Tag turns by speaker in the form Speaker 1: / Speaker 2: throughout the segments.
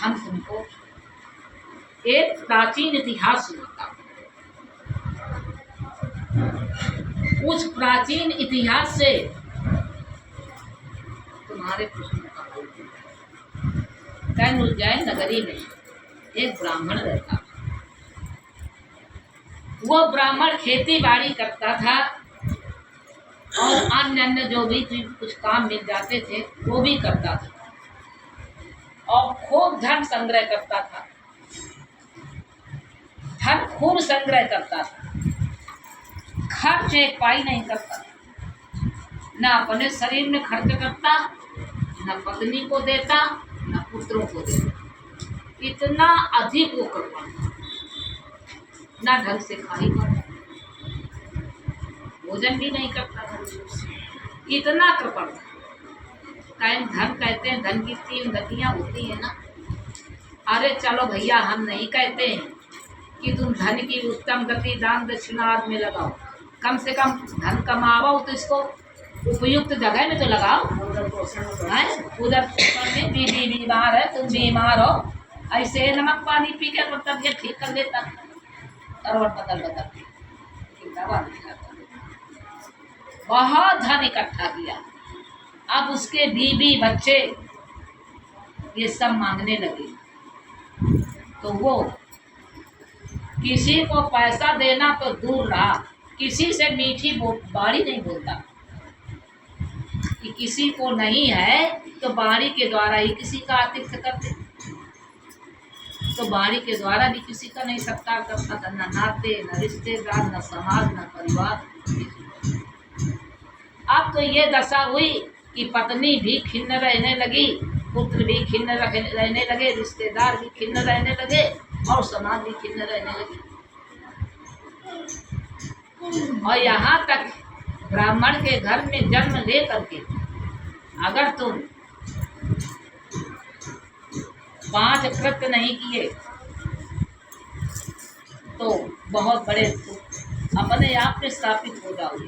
Speaker 1: हम तुमको एक प्राचीन इतिहास सुनाता हूँ। उस प्राचीन इतिहास से तुम्हारे प्रश्न का हल उज्जैन नगरी में एक ब्राह्मण रहता था। वो ब्राह्मण खेती बाड़ी करता था और अन्य अन्य जो भी कुछ काम मिल जाते थे वो भी करता था और खूब धन संग्रह करता था। धन खूब संग्रह करता था, खर्च एक पाई नहीं करता, न अपने शरीर में खर्च करता, न पत्नी को देता, न पुत्रों को देता। इतना अधिक वो करता था, न ढंग से खाई पाता, भोजन भी नहीं करता था, इतना कृपण था। धन कहते हैं, धन की तीन गतियां होती है ना। अरे चलो भैया, हम नहीं कहते हैं कि तुम धन की उत्तम गति दान दक्षिणा में लगाओ, कम से कम धन कमाओ तो इसको उपयुक्त जगह में तो लगाओ। उधर में बीवी बीमार है, तुम बीमार हो, ऐसे नमक पानी पी के तबियत ठीक कर देता, करवट बदल दवा नहीं खाता। बहुत धन इकट्ठा किया। अब उसके बीवी बच्चे ये सब मांगने लगे, तो वो किसी को पैसा देना तो दूर रहा, किसी से मीठी बारी नहीं बोलता कि किसी को नहीं है तो बारी के द्वारा ही किसी का आतिथ्य करते, तो बारी के द्वारा भी किसी का नहीं सत्कार करता था, न नाते, न रिश्तेदार, न समाज, न परिवार। अब तो ये दशा हुई कि पत्नी भी खिन्न रहने लगी, पुत्र भी खिन्न रहने लगे, रिश्तेदार भी खिन्न रहने लगे और समाज भी खिन्न रहने लगी। और यहाँ तक ब्राह्मण के घर में जन्म ले करके अगर तुम 5 कृत्य नहीं किए तो बहुत बड़े अपने आप में स्थापित हो जाओगे।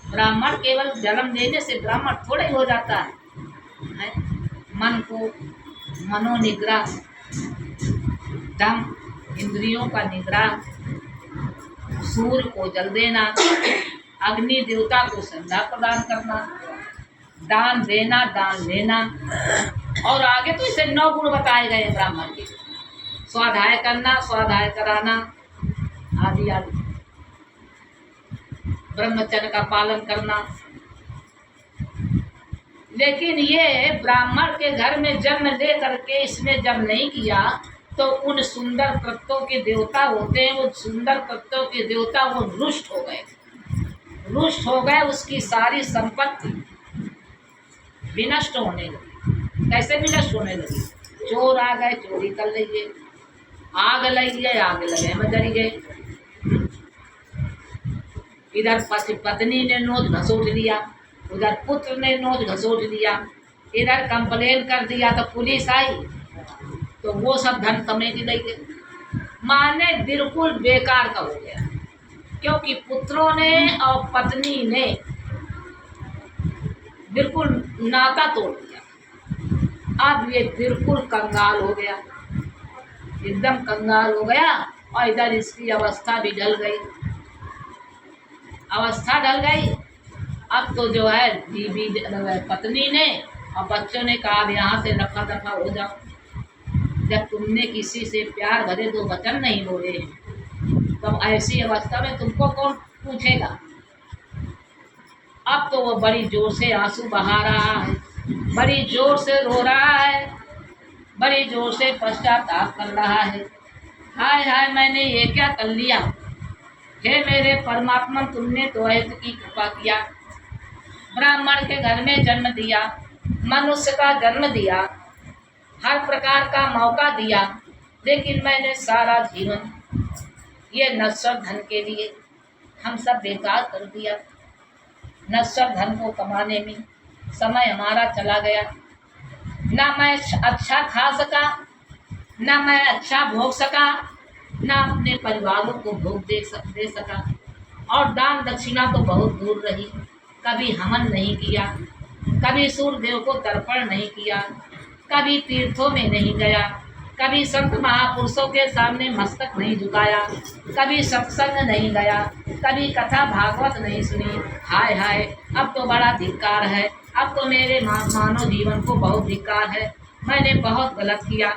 Speaker 1: ब्राह्मण केवल जन्म देने से ब्राह्मण थोड़ा ही हो जाता है। मन को मनोनिग्रह, दम, इंद्रियों का निग्रह, सूर्य को जल देना, अग्नि देवता को संध्या प्रदान करना, दान देना, दान लेना, और आगे तो इसे 9 गुण बताए गए ब्राह्मण के। स्वाध्याय करना, स्वाध्याय कराना आदि आदि, ब्रह्मचर्य का पालन करना। लेकिन ये ब्राह्मण के घर में जन्म ले करके इसने जब नहीं किया तो उन सुंदर तत्वों के देवता होते हैं, वो सुंदर तत्वों के देवता वो रुष्ट हो गए, रुष्ट हो गए। उसकी सारी संपत्ति विनष्ट होने लगी। कैसे विनष्ट होने लगी? चोर आ गए, चोरी कर ले गए, आग लग गए, आग लगे में जल गए। इधर पत्नी ने नोच घसोट लिया, उधर पुत्र ने नोच घसोट लिया, इधर कंप्लेन कर दिया तो पुलिस आई तो वो सब धन समेट ले गए। माने बिल्कुल बेकार का हो गया, क्योंकि पुत्रों ने और पत्नी ने बिल्कुल नाता तोड़ दिया। अब ये बिल्कुल कंगाल हो गया, एकदम कंगाल हो गया। और इधर इसकी अवस्था भी ढल गई, अवस्था ढल गई। अब तो जो है बीवी पत्नी ने और बच्चों ने कहा यहाँ से रफा दफा हो जाओ। जब तुमने किसी से प्यार भरे 2 वचन नहीं बोले तो ऐसी अवस्था में तुमको कौन पूछेगा। अब तो वो बड़ी जोर से आंसू बहा रहा है, बड़ी जोर से रो रहा है, बड़ी जोर से पश्चाताप कर रहा है। हाय हाय, मैंने ये क्या कर लिया। हे मेरे परमात्मा, तुमने तो ऐसे की कृपा किया, ब्राह्मण के घर में जन्म दिया, मनुष्य का जन्म दिया, हर प्रकार का मौका दिया, लेकिन मैंने सारा जीवन ये नश्वर धन के लिए हम सब बेकार कर दिया। नश्वर धन को कमाने में समय हमारा चला गया। ना मैं अच्छा खा सका, ना मैं अच्छा भोग सका, ना अपने परिवारों को भोग दे सका। और दान दक्षिणा तो बहुत दूर रही, कभी हवन नहीं किया, कभी सूर्यदेव को तर्पण नहीं किया, कभी तीर्थों में नहीं गया, कभी संत महापुरुषों के सामने मस्तक नहीं झुकाया, कभी सत्संग नहीं गया, कभी कथा भागवत नहीं सुनी। हाय हाय, अब तो बड़ा धिक्कार है, अब तो मेरे मानव जीवन को बहुत धिक्कार है, मैंने बहुत गलत किया।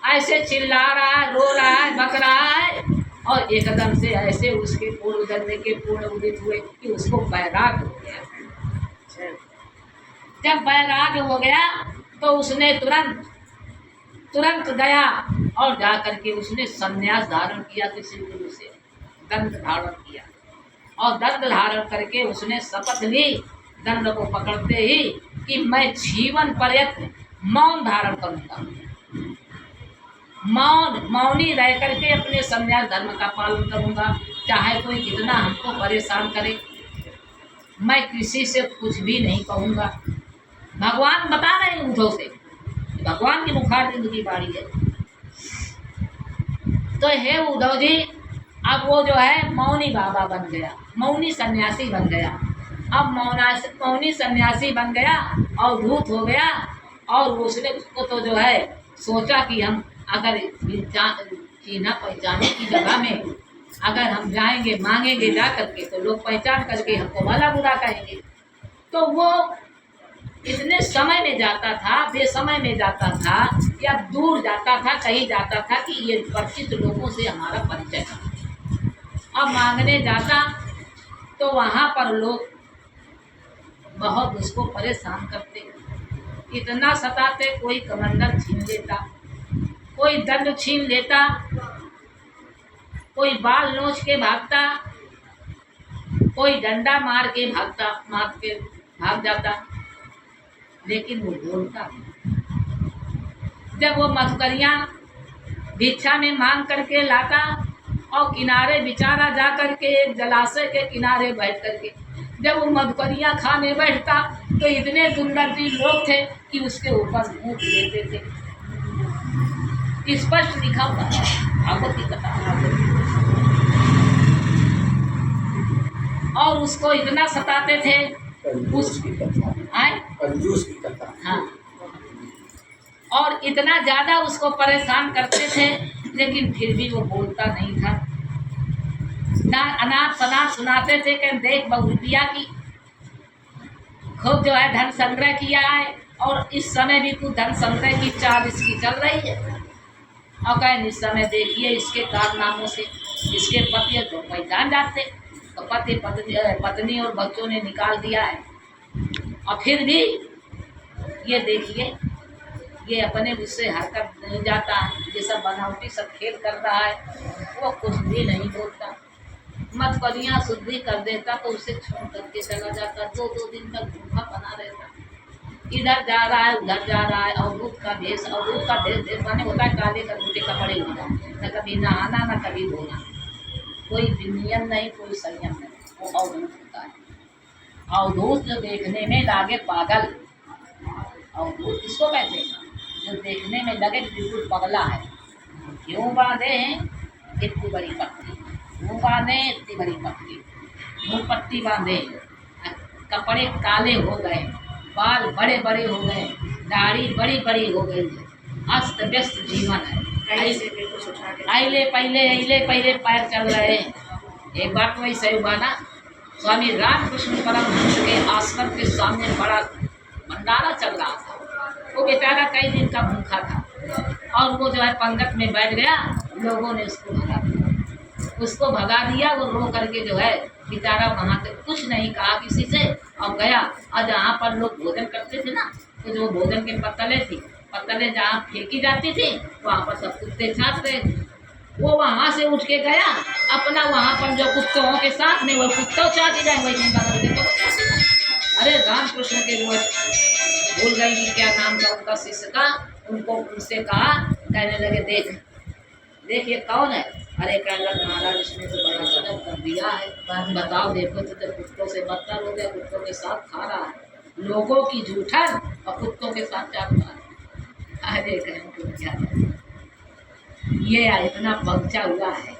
Speaker 1: ऐसे चिल्ला रहा है, रो रहा है, बक रहा है, और एकदम से ऐसे उसके पूर्व जन्म के पूर्ण उदित हुए कि उसको बैराग हो गया। जब बैराग हो गया तो उसने तुरंत गया और जा करके उसने संन्यास धारण किया, किसी गुरु से दंड धारण किया, और दंड धारण करके उसने शपथ ली दंड को पकड़ते ही कि मैं जीवन पर्यंत मौन धारण करूंगा, मौनी रह करके अपने संन्यास धर्म का पालन करूंगा, चाहे कोई कितना हमको परेशान करे, मैं किसी से कुछ भी नहीं कहूँगा। भगवान बता रहे हैं उद्धव से, भगवान की मुखारबिंद की बारी है। तो हे उद्धव जी, अब वो जो है मौनी बाबा बन गया, मौनी सन्यासी बन गया। अब मौनी सन्यासी बन गया और भूत हो गया, और उसने उसको तो जो है सोचा कि हम अगर चीना पहचाने की जगह में अगर हम जाएंगे मांगेंगे जा करके तो लोग पहचान करके हमको भला बुरा कहेंगे। तो वो इतने समय में जाता था, बेसमय में जाता था, या दूर जाता था, कहीं जाता था कि ये परिचित लोगों से हमारा परिचय था। अब मांगने जाता तो वहाँ पर लोग बहुत उसको परेशान करते, इतना सताते, कोई कमंडल छीन लेता, कोई दंड छीन लेता, कोई बाल नोच के भागता, कोई डंडा मार के भाग जाता, लेकिन वो बोलता। जब वो मधुकरियाँ भिक्षा में मांग करके लाता और किनारे बेचारा जा करके एक जलाशय के किनारे बैठ करके जब वो मधुकरियाँ खाने बैठता तो इतने दुर्गंधी लोग थे कि उसके ऊपर मुँह लेते थे। स्पष्ट लिखा हुआ है भागवत की कथा। और उसको इतना सताते थे, हाँ, और इतना ज्यादा उसको परेशान करते थे, लेकिन फिर भी वो बोलता नहीं था। ना अनाथ शनाथ सुनाते थे कि देख बहुरिया की खूब जो है धन संग्रह किया है, और इस समय भी कुछ धन संग्रह की चाल इसकी चल रही है। और कहें इस समय देखिए इसके कारनामों से इसके पति तो पहचान जाते, तो पत्नी और बच्चों ने निकाल दिया है, और फिर भी ये देखिए ये अपने उससे हरकत नहीं जाता, ये सब बनावटी सब खेल कर रहा है, वो कुछ भी नहीं बोलता। मधुकरियाँ शुद्धि कर देता तो उसे छोड़ करके चला जाता, 2-2 दिन तक भूखा बना रहता, इधर जा रहा है उधर जा रहा है। अवधूत का भेष माने होता है काले कलर के कपड़े होना, न कभी नहाना न कभी धोना, कोई नियम नहीं, कोई संयम नहीं, वो अवधूत होता है। अवधूत जो देखने में लागे पागल, अवधूत किसको कहते हैं? जो देखने में लगे बिल्कुल पगला है। क्यों बांधे हैं इतनी बड़ी पट्टी, क्यों बांधे इतनी बड़ी पट्टी, मुँह पट्टी बांधे, कपड़े काले हो गए, बाल बड़े बड़े हो गए, दाढ़ी बड़ी बड़ी हो गई, अस्त व्यस्त जीवन है। अले पहले पैर चल रहे हैं। एक बार तो वही सही हुआ ना, स्वामी रामकृष्ण परमहंस के आश्रम के सामने बड़ा भंडारा चल रहा था। वो बेचारा कई दिन का भूखा था, और वो जो है पंगत में बैठ गया, लोगों ने उसको भगा दिया। वो रो करके जो है बेचारा वहाँ से कुछ नहीं कहा किसी से, और गया। और जहाँ पर लोग भोजन करते थे ना, तो जो भोजन के पत्तलें जहाँ फेंकी जाती थी वहाँ पर सब कुत्ते छाट रहे थे। वो वहाँ से उठ के गया अपना, वहाँ पर जो कुत्तों के साथ में वो कुत्तों चाट जाए वही बदल देते। अरे रामकृष्ण के जो भूल गई कि क्या नाम था उनका शिष्य का, उनको उनसे कहा, कहने लगे देख ये कौन है? अरे कहने महाराज इसने तो बड़ा गजब कर दिया है, बताओ देखो तो कुत्तों से बदतर हो गया, कुत्तों के साथ खा रहा है, लोगों की जूठन और कुत्तों के साथ चाट रहा है। अरे क्या ये इतना पहुँचा हुआ है,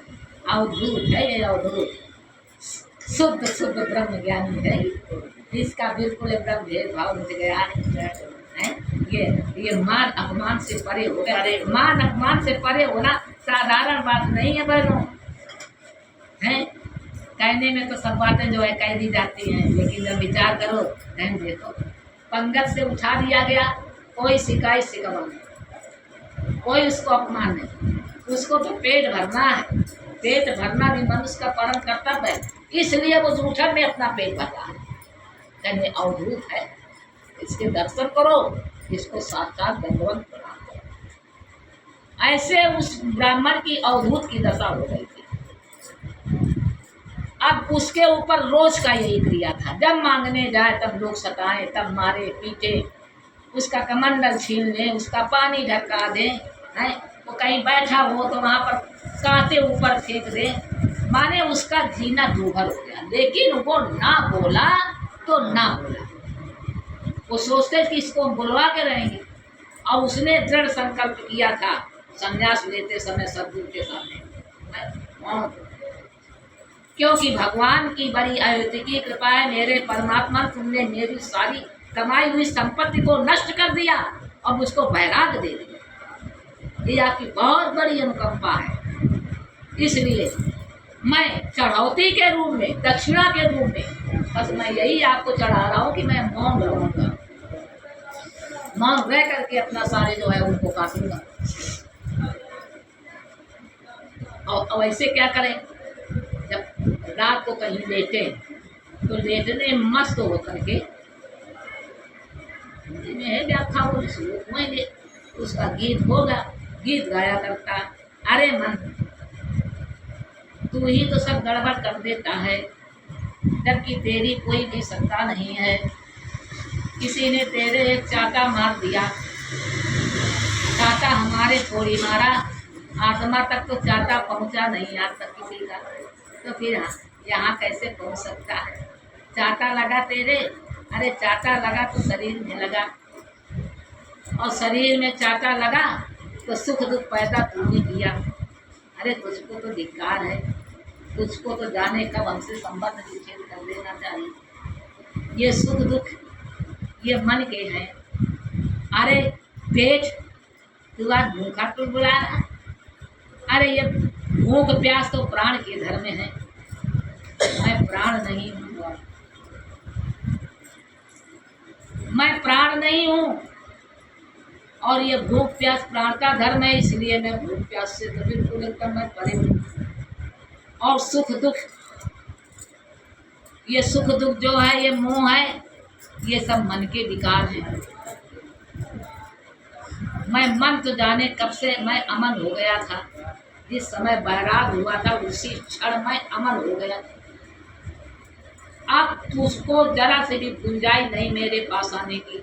Speaker 1: अवधूत है ये, अवधूत शुद्ध ब्रह्म ज्ञानी है, इसका बिल्कुल एकदम भेदभाव मिट गया है। ये मान अपमान से परे हो गया। मान अपमान से परे होना साधारण बात नहीं है बहनों, हैं। कहने में तो सब बातें जो है कह दी जाती हैं, लेकिन जब विचार करो बहन देखो, पंगत से उठा दिया गया, कोई शिकायत शिकवा नहीं, कोई उसको अपमान नहीं, उसको तो पेट भरना है। पेट भरना भी मनुष्य का परम कर्तव्य है, इसलिए वो जूठन में अपना पेट भर रहा है। कहने अवधूत है, इसके दर्शन करो, इसको साक्षात भगवान प्रणाम करो। ऐसे उस ब्राह्मण की अवधूत की दशा हो गई थी। अब उसके ऊपर रोज का यही क्रिया था, जब मांगने जाए तब लोग सताएं, तब मारे पीटे, उसका कमंडल छीन लें, उसका पानी ढका दें, हैं। वो कहीं बैठा हो तो वहाँ पर कांटे ऊपर फेंक दें, माने उसका जीना दूभर हो गया। लेकिन वो ना बोला तो ना बोला, वो सोचते कि इसको बुलवा के रहेंगे। और उसने दृढ़ संकल्प किया था संन्यास लेते समय सदगुरु के सामने, क्योंकि भगवान की बड़ी अद्वितीय कृपा है। मेरे परमात्मा, तुमने मेरी सारी कमाई हुई संपत्ति को नष्ट कर दिया और मुझको वैराग्य दे दिया, ये आपकी बहुत बड़ी अनुकंपा है। इसलिए मैं चढ़ौती के रूप में, दक्षिणा के रूप में, बस मैं यही आपको चढ़ा रहा हूँ कि मैं मौन रहूँगा, मौन रह करके अपना सारे जो है उनको काटूंगा। और वैसे क्या करें, जब रात को कहीं लेटे तो लेटने मस्त हो करके व्याख्या हो श्लोक में उसका गीत होगा, गीत गाया करता, अरे मन तू ही तो सब गड़बड़ कर देता है, जबकि तेरी कोई भी सत्ता नहीं है। किसी ने तेरे एक चाटा मार दिया, चाटा हमारे थोड़ी मारा, आत्मा तक तो चाटा पहुंचा नहीं आज तक किसी का, तो फिर यहाँ कैसे पहुंच सकता है। चाटा लगा तेरे, अरे चाटा लगा तो शरीर में लगा, और शरीर में चाटा लगा तो सुख दुख पैदा तूने किया। अरे तुझको तो धिक्कार है, तुझको तो जाने कब हमसे संबंध विच्छेद कर देना चाहिए। ये सुख दुख ये मन के हैं। अरे पेट तू आज भूखा तो बुला रहा, अरे ये भूख प्यास तो प्राण के धर्म में है। मैं प्राण नहीं हूँ, मैं प्राण नहीं हूँ, और ये भूख प्यास प्राण का धर्म है, इसलिए मैं भूख प्यास से तो बिल्कुल एकदम मैं परे हूँ। और सुख दुख, ये सुख दुख जो है ये मोह है, ये सब मन के विकार हैं। मैं मन तो जाने कब से मैं अमन हो गया था, जिस समय बैराग हुआ था उसी क्षण मैं अमन हो गया। अब उसको जरा से भी गुंजाइश नहीं मेरे पास आने की।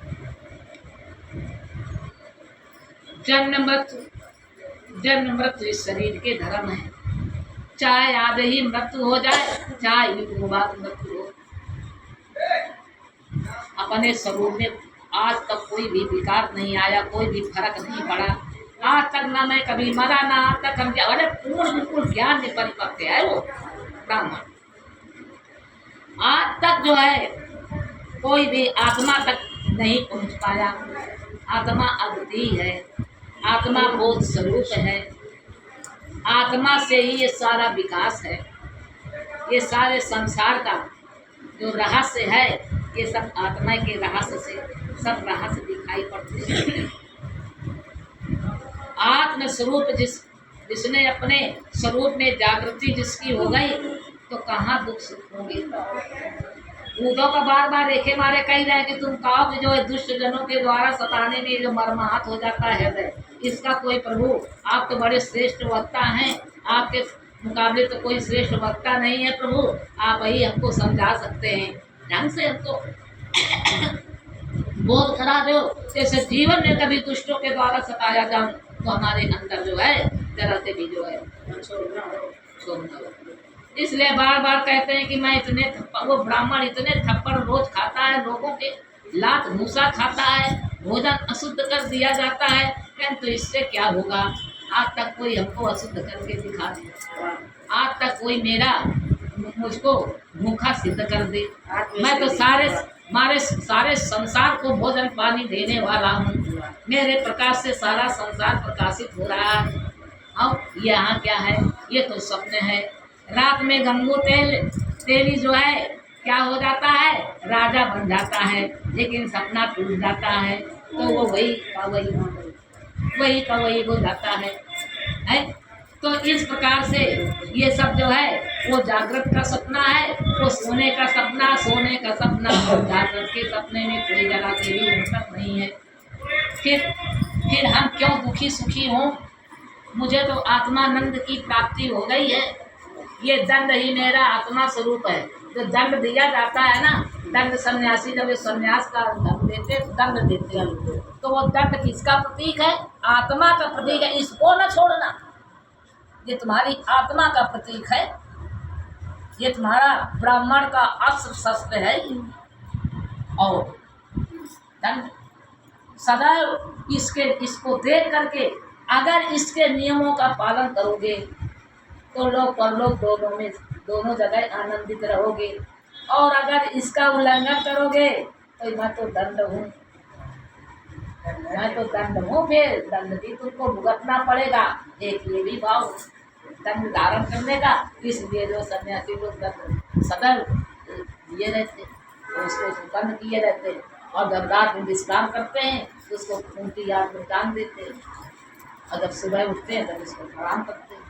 Speaker 1: जन्म मृत्यु इस शरीर के धर्म है, चाहे आज ही मृत्यु हो जाए, चाहे युग बाद मृत्यु हो। अपने स्वरूप में आज तक कोई भी विकार नहीं आया, कोई भी फर्क नहीं पड़ा। आज तक ना मैं कभी मरा, ना आज तक हम क्या, अरे पूर्ण बिल्कुल ज्ञान में परिपक्व है वो ब्राह्मण। आज तक जो है कोई भी आत्मा तक नहीं पहुंच पाया। आत्मा अद्वितीय है, आत्मा बोध स्वरूप है, आत्मा से ही ये सारा विकास है। ये सारे संसार का जो रहस्य है, ये सब आत्मा के रहस्य से सब रहस्य दिखाई पड़ते हैं। आत्म स्वरूप जिसने अपने स्वरूप में जागृति जिसकी हो गई, तो कहाँ दुख सुख होंगे। उद्धव का बार बार रेखे मारे कही जाए कि तुम कहो कि जो है दुष्ट जनों के द्वारा सताने में जो मर्माहत हो जाता है हृदय, इसका कोई प्रभु, आप तो बड़े श्रेष्ठ वक्ता हैं, आपके मुकाबले तो कोई श्रेष्ठ वक्ता नहीं है प्रभु, आप ही हमको समझा सकते हैं, ढंग से हमको बोध करा दो, जैसे जीवन में कभी दुष्टों के द्वारा सताया जाऊं तो हमारे अंदर जो है जरा से भी जो है छोड़ना हो। इसलिए बार बार कहते हैं कि मैं इतने वो ब्राह्मण इतने थप्पड़ रोज खाता है, लोगों के लात भूसा खाता है, भोजन अशुद्ध कर दिया जाता है, कहते तो इससे क्या होगा। आज तक कोई हमको अशुद्ध करके दिखा दे, आज तक कोई मुझको भूखा सिद्ध कर दे। मारे सारे संसार को भोजन पानी देने वाला हूँ। मेरे प्रकाश से सारा संसार प्रकाशित हो रहा है। अब यहाँ क्या है? ये तो स्वप्न है। रात में गंगू तेली जो है क्या हो जाता है? राजा बन जाता है, लेकिन सपना टूट जाता है तो वो वही का वही हो जाता है? तो इस प्रकार से ये सब जो है वो जागृत का सपना है, वो सोने का सपना और जागृत के सपने में कोई जगह से भी अंतर नहीं है। फिर हम क्यों दुखी सुखी हों? मुझे तो आत्मानंद की प्राप्ति हो गई है। ये दंड ही मेरा आत्मा स्वरूप है। जो दंड दिया जाता है ना, दंड सन्यासी जब ये सन्यास का दंड देते हैं तो वो दंड किसका प्रतीक है? आत्मा का प्रतीक है। इसको न छोड़ना, ये तुम्हारी आत्मा का प्रतीक है। ये तुम्हारा ब्राह्मण का अस्त्र शस्त्र है। और दंड सदैव इसको देख करके अगर इसके नियमों का पालन करोगे तो लोग परलोक दोनों जगह आनंदित रहोगे। और अगर इसका उल्लंघन करोगे तो मैं तो दंड हूँ, फिर दंड भी तुमको भुगतना पड़ेगा। एक ये भी भाव दंड धारण करने का, इसलिए जो सन्यासी लोग दंड सदैव दिए रहते, उसको बंद किए रहते, और जब रात में विश्राम करते हैं तो उसको उनकी याद में टांग देते हैं, और जब सुबह उठते हैं तब उसको प्रणाम करते हैं।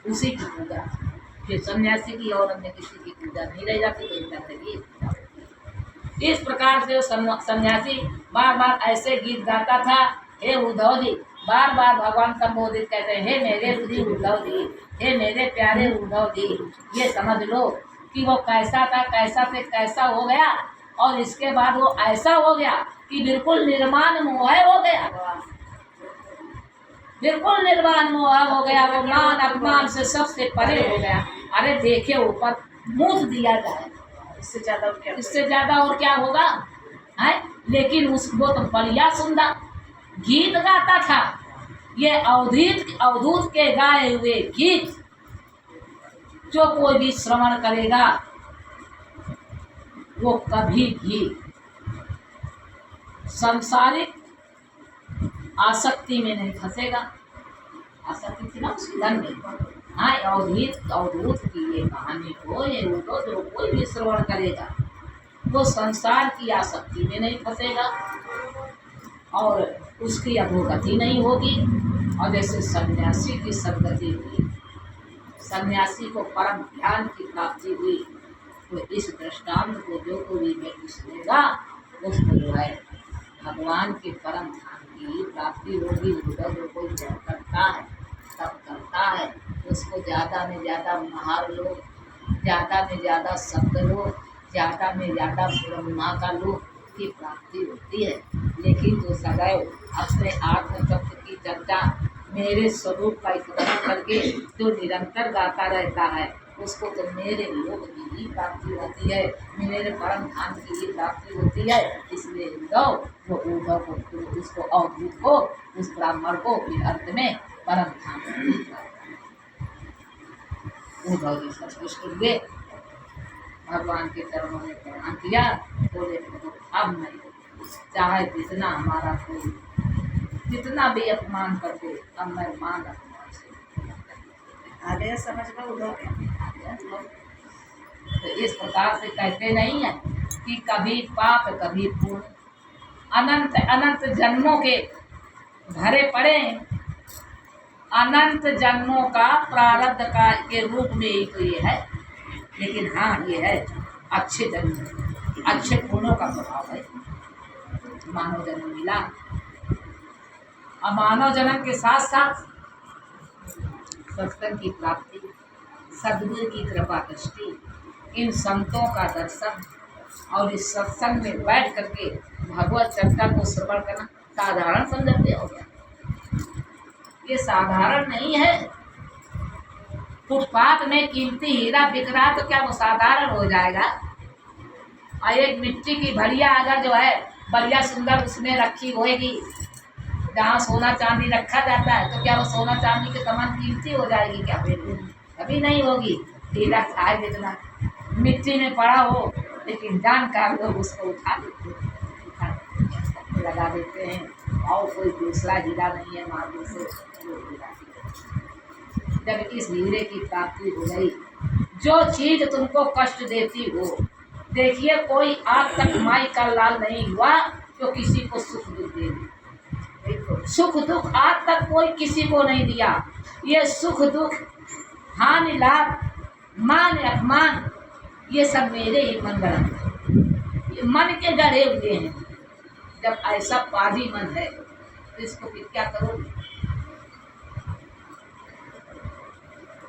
Speaker 1: उसी की पूजा। फिर सन्यासी की और अन्य किसी की पूजा नहीं रह जाती। तो इस प्रकार से सन्यासी बार बार ऐसे गीत गाता था। हे उद्धव जी, बार बार भगवान संबोधित कहते हैं, हे मेरे बुद्धि उद्धव जी, हे मेरे प्यारे उद्धव जी। ये समझ लो कि वो कैसा था, कैसा से कैसा हो गया, और इसके बाद वो ऐसा हो गया कि बिल्कुल निर्माण मोह हो गया, बिल्कुल निर्वाण मोह हो गया। वो मान अपमान से सबसे परे हो गया। अरे देखे ऊपर मुँह दिया जाए, इससे ज्यादा और क्या होगा है? लेकिन उसको तो बढ़िया सुंदर गीत गाता था। ये अवधूत के गाए हुए गीत जो कोई भी श्रवण करेगा वो कभी भी सांसारिक आसक्ति में नहीं फंसेगा। आसक्ति थी ना उसकी धन में। हाँ, अवधूत की ये कहानी को ये उनको जो कोई भी श्रवण करेगा वो संसार की आसक्ति में नहीं फंसेगा और उसकी अधोगति नहीं होगी। और जैसे सन्यासी की सदगति हुई, सन्यासी को परम ध्यान की प्राप्ति हुई, तो इस दृष्टांत को जो कोई व्यक्ति सुनेगा उसको जो है भगवान के परम ध्यान की प्राप्ति होगी। जो कोई करता है सब करता है, उसको ज़्यादा में ज़्यादा महार लो, ज़्यादा में ज़्यादा शब्द लो, ज़्यादा में ज़्यादा ब्रह्मा का लो की प्राप्ति होती है। लेकिन जो सदैव अपने आत्म तत्व की चर्चा, मेरे स्वरूप का स्मरण करके जो निरंतर गाता रहता है उसको तो मेरे लोक की ही प्राप्ति होती है, मेरे परम धाम की ही प्राप्ति होती है। इसलिए उद्धव को उसको अवधूत को, उस ब्राह्मण को फिर अंत में परम धाम की उद्धव जी संतुष्ट हुए, भगवान के चरणों में प्रणाम किया। बोले अब नहीं, चाहे जितना हमारा कोई जितना भी अपमान कर दे, अब मैं मान अपमान से आगे समझ लो उद्धव। तो इस प्रकार से कहते नहीं है कि कभी पाप कभी पुण्य, अनंत अनंत जन्मों के भरे पड़े, अनंत जन्मों का प्रारब्ध का के रूप में ही तो ये है। लेकिन हाँ, ये है अच्छे जन्म, अच्छे पुण्यों का प्रभाव है। मानव जन्म मिला, और मानव जन्म के साथ साथ सत्संग की प्राप्ति, सद्गुरु की कृपा दृष्टि, इन संतों का दर्शन और इस सत्संग में बैठ करके भगवत चर्चा को श्रवण करना साधारण समझते हो गया। ये साधारण नहीं है। फुटपाथ में कीमती हीरा बिक रहा तो क्या वो साधारण हो जाएगा? और एक मिट्टी की भड़िया अगर जो है बढ़िया सुंदर उसमें रखी होएगी, जहाँ सोना चांदी रखा जाता है, तो क्या वो सोना चांदी के समान कीमती हो जाएगी? क्या कभी नहीं होगी। हीरा खाए जितना मिट्टी में पड़ा हो लेकिन जानकार लोग उसको उठा देते हैं, लगा देते हैं और कोई दूसरा हीरा नहीं है मार्ग से वो हीरा। जब इस हीरे की प्राप्ति हो गई, जो चीज तुमको कष्ट देती हो, देखिए कोई आज तक माई का लाल नहीं हुआ जो किसी को सुख दुख दे दी। सुख दुख आज तक कोई किसी को नहीं दिया। ये सुख दुख, हानि लाभ, मान अपमान, ये सब मेरे ही मन गढ़ा, मन के गढ़े हुए हैं। जब ऐसा पादी मन है तो इसको फिर क्या करोगे?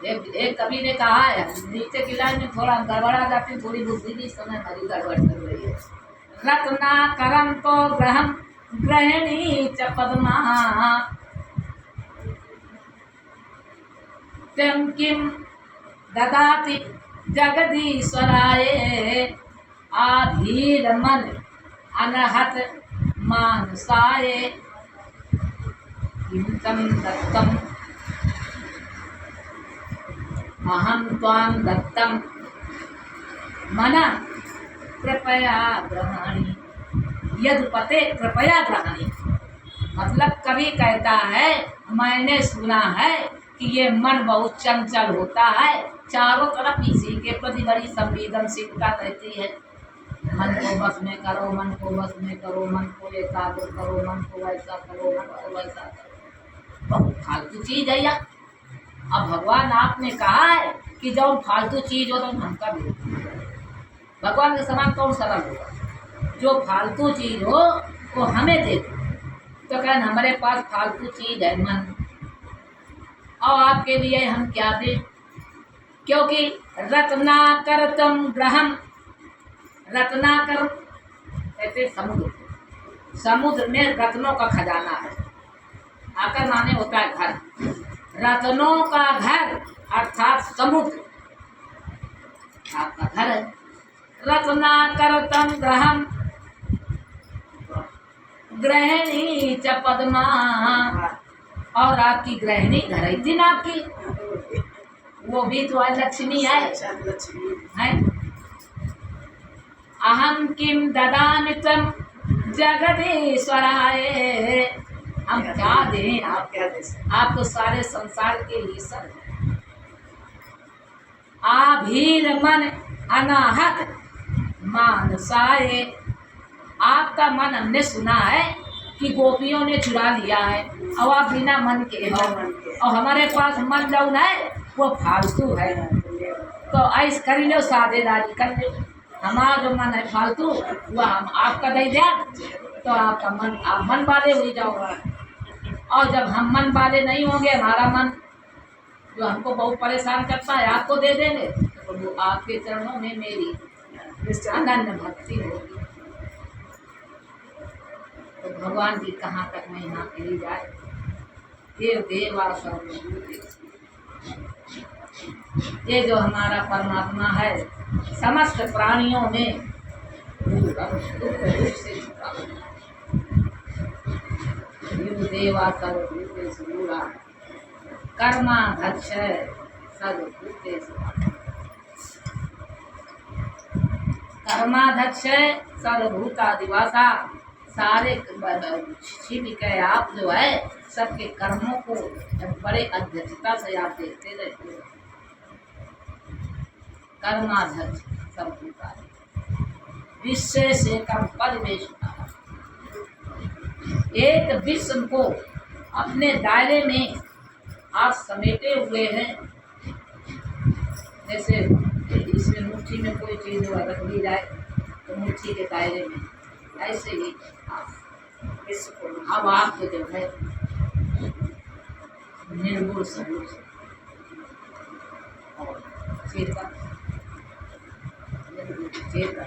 Speaker 1: एक कवि ने कहा है, नीचे की लाइन में थोड़ा गड़बड़ा जाती, थोड़ी बुद्धि की समय हमारी गड़बड़ कर रही है। रत्ना करम तो ग्रहम ग्रहणी च पद्मा तम किम ददाति जगदीश्वराय आधीर मन अनहत मानसाय किम तम दत्तम अहम त्वां दत्तम मना कृपया ग्रहणी यदुपते कृपया ग्रहणी। मतलब कवि कहता है, मैंने सुना है कि ये मन बहुत चंचल होता है, चारों तरफ इसी के प्रति बड़ी संवेदनशीलता रहती है। मन को बस में करो, मन को बस में करो, मन को एकाग्र करो, मन को ऐसा करो, मन को वैसा करो। बहुत फालतू चीज है यार। अब भगवान आपने कहा है कि जब फालतू चीज हो तो हमका भी, भगवान के समान कौन सरल होगा? जो फालतू चीज हो वो हमें दे दो। तो कहन हमारे पास फालतू चीज है मन, और आपके लिए हम क्या दें? क्योंकि रत्नाकरतम ग्रहम, रत्नाकर कहते समुद्र, समुद्र में रत्नों का खजाना है। आकर माने होता है घर, रत्नों का घर अर्थात समुद्र आपका घर है। रत्नाकरतम ग्रहम ग्रहणी च पद्मा, और आपकी गृहिणी धरती ना आपकी, वो भी तो लक्ष्मी है। अहम किम ददामि तम जगदीश्वराय, हम क्या दें आप, क्या दें आपको? सारे संसार के ईश्वर आभीर मन अनाहत मानसाय, आपका मन हमने सुना है कि गोपियों ने चुरा लिया है, और आप बिना मन के हो, और हमारे पास मन जौन है वो फालतू है। तो ऐस कर लो, साझेदारी कर लो। हमारा जो मन है फालतू वह हम आपका दे दें, तो आपका मन, आप मन वाले हो जाओगे। और जब हम मन वाले नहीं होंगे, हमारा मन जो हमको बहुत परेशान करता है आपको दे देंगे, तो वो आपके चरणों में मेरी अनन्य भक्ति होगी। तो भगवान की कहाँ तक महिमा कही जाए। देव देवा सर्वभूते, ये जो हमारा परमात्मा है समस्त प्राणियों में दुख रूप से छुपा हुआ है। देवा सर्वभूतेषु मूला कर्माध्यक्ष सर्वभूतेषु, कर्माध्यक्ष सर्वभूतादिवासा, सारे शिव के आप जो है सबके कर्मों को बड़े अध्यक्षता से आप देखते रहते हो। कर्माध्यक्ष सर्वभूतादि, विश्व से कम परिवेश, एक विश्व को अपने दायरे में आप समेटे हुए हैं। जैसे इसमें मुट्ठी में कोई चीज रख दी जाए तो मुट्ठी के दायरे में, ऐसे ही आप विश्व को, अब आपको जो है निर्गुण स्वरूप और चेतन, चेतन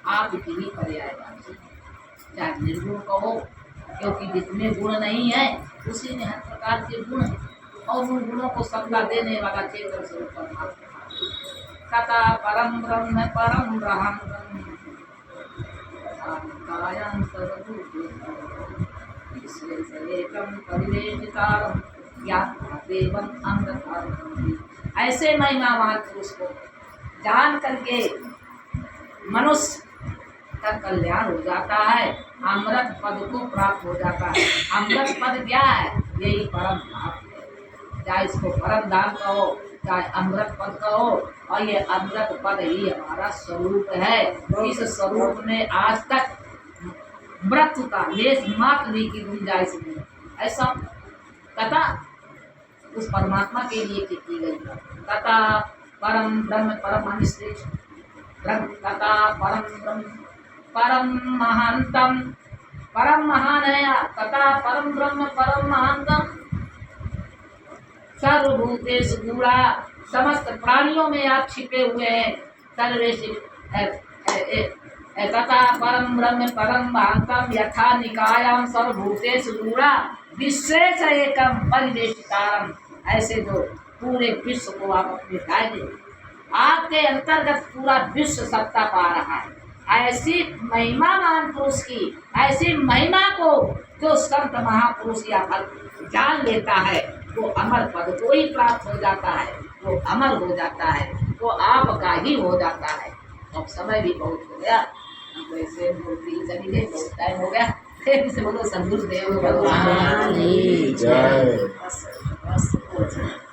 Speaker 1: आप ही पर्यायवाची, चाहे निर्गुण कहो, क्योंकि जितने गुण नहीं है उसी में हर प्रकार के गुण है, और उन गुणों को सत्ता देने वाला चेतन स्वरूप परमात्मा। कथा परम ब्रह्म परम ब्रह्म कायं सर्वभूतेषु परिवेशितारं ज्ञात्वा देवं अंगधारं। ऐसे महिमावान पुरुष को जान करके मनुष्य का कल्याण हो जाता है, अमृत पद को प्राप्त हो जाता है। अमृत पद क्या है? यही परम धाम है। चाहे इसको परम धाम कहो, चाहे अमृत पद कहो, और ये अमृत पद ही हमारा स्वरूप है। इस स्वरूप में आज तक मृत्यु का लेस मात्र भी की गुंजाइश नहीं। ऐसा कथा उस परमात्मा के लिए की गई है। कथा परम ब्रह्म परम श्रेष्ठ ब्रह्म, कथा परम ब्रह्म परम महानतम, परम महान है कथा परम ब्रह्म परम महानतम। सर्वभूतेषु गूढ़ा, समस्त प्राणियों में आप छिपे हुए हैं। सर्वेषु तथा परम ब्रह्म परम महानतम यथा निकायाम सर्वभूतेषु गूढ़ा विशेष एकम परिवेशितारम। ऐसे जो पूरे विश्व को आप अपने कायदे आपके अंतर्गत पूरा विश्व सत्ता पा रहा है। ऐसी महिमावान पुरुष की ऐसी महिमा को जो संत महापुरुष या भक्त जान लेता है, वो अमर पद को ही प्राप्त हो जाता है, वो अमर हो जाता है, वो आपका ही हो जाता है। अब समय भी बहुत हो गया, हमको ऐसे बोलती चली गई, बहुत टाइम हो गया। फिर से बोलो सद्गुरुदेव भगवान की जय।